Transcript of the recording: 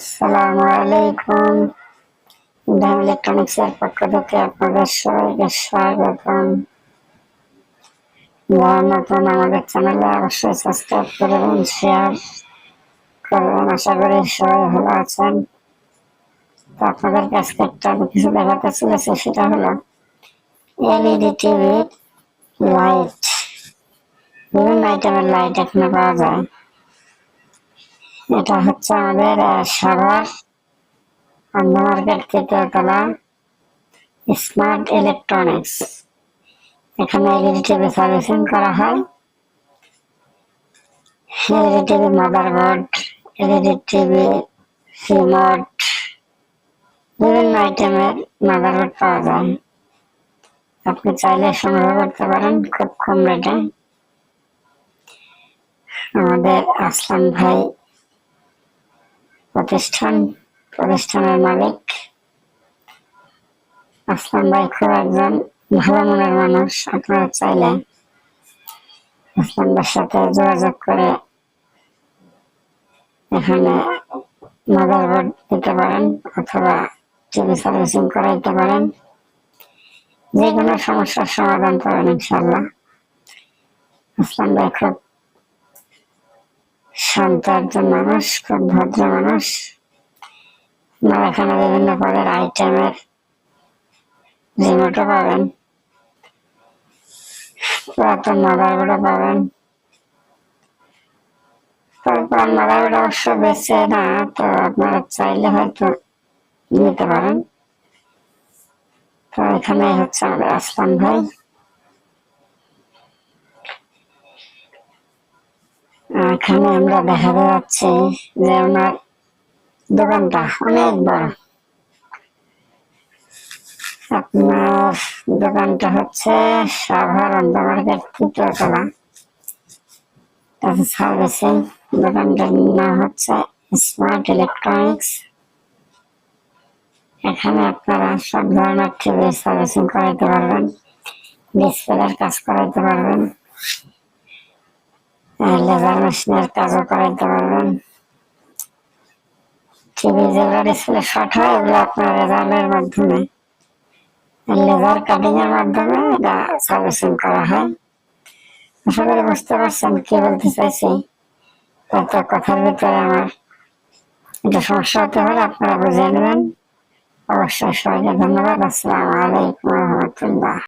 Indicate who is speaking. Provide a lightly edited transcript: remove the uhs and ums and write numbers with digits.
Speaker 1: আসসালামু আলাইকুম। ইমরান ইলেকট্রনিক্সের পক্ষ থেকে আপনাদের সবাইকে স্বাগতম। যারা নতুন আমাদের চ্যানেলে অবশ্যই সাবস্ক্রাইব করবেন, শেয়ার করবেন। আশা করি সবাই ভালো আছেন। তো আপনাদের কাছে একটা কিছু দেখাতে চলেছে, সেটা হলো এলইডি টিভি লাইট। বিভিন্ন আইটেমের লাইট এখানে পাওয়া যায়। এটা হচ্ছে আমাদের সাভার আন্দা মার্কেট তৃতীয় তলা স্মার্ট ইলেকট্রনিক্স। এখানে এলইডি টিভি সার্ভিসিং করা হয়। LED TV motherboard, LED TV remote, বিভিন্ন আইটেমের মাদারবোর্ড পাওয়া যায়। আপনি চাইলে সংগ্রহ করতে পারেন খুব কম রেটে। আমাদের আসলাম ভাই প্রতিষ্ঠানের মালিক। আসলাম ভাই খুব একজন ভালো মনের মানুষ। আপনারা চাইলে আসলাম ভাইয়ের সাথে যোগাযোগ করে এখানে মাদারবোর্ড দিতে পারেন অথবা টিভি সার্ভিসিং করাইতে পারেন। যে কোনো সমস্যার সমাধান পাবেন ইনশাল্লাহ। আসলাম ভাই খুব শান্ত একজন মানুষ, খুব ভদ্র মানুষ। আপনারা এখানে বিভিন্ন পদের আইটেমের রিমোটও পাবেন, পুরাতন মাদারবোর্ডও পাবেন। পুরাতন মাদারবোর্ড অবশ্য বেচে না, তো আপনারা চাইলে হয়তো নিতে পারেন। তো এখানে হচ্ছে আমাদের আসলাম ভাই। এখানে আমরা দেখা যাচ্ছে যে ওনার দোকানটা অনেক বড়। আপনার দোকানটা হচ্ছে সাভার আন্দা মার্কেট তৃতীয় তলা সার্ভিসিং। দোকানটার নাম হচ্ছে স্মার্ট ইলেকট্রনিক্স। এখানে আপনারা সব ধরনের টিভি সার্ভিসিং করাইতে পারবেন, ডিসপ্লের কাজ করাইতে পারবেন, লেজার মেশিনের কাজও করাইতে পারবেন। টিভি যেগুলো ডিসপ্লে শর্ট হয়, এগুলো আপনার রেজাল্টের মাধ্যমে, লেজার কাটিং এর মাধ্যমে এটা সার্ভিসিং করা হয়। আশা করি বুঝতে পারছেন কি বলতে চাইছি। তো কথার ভিতরে আমার এটা সমস্যা হতে পারে, আপনারা বুঝে নেবেন। অবশ্যই সবাইকে ধন্যবাদ। আসসালামু আলাইকুম রহমতুল্লাহ।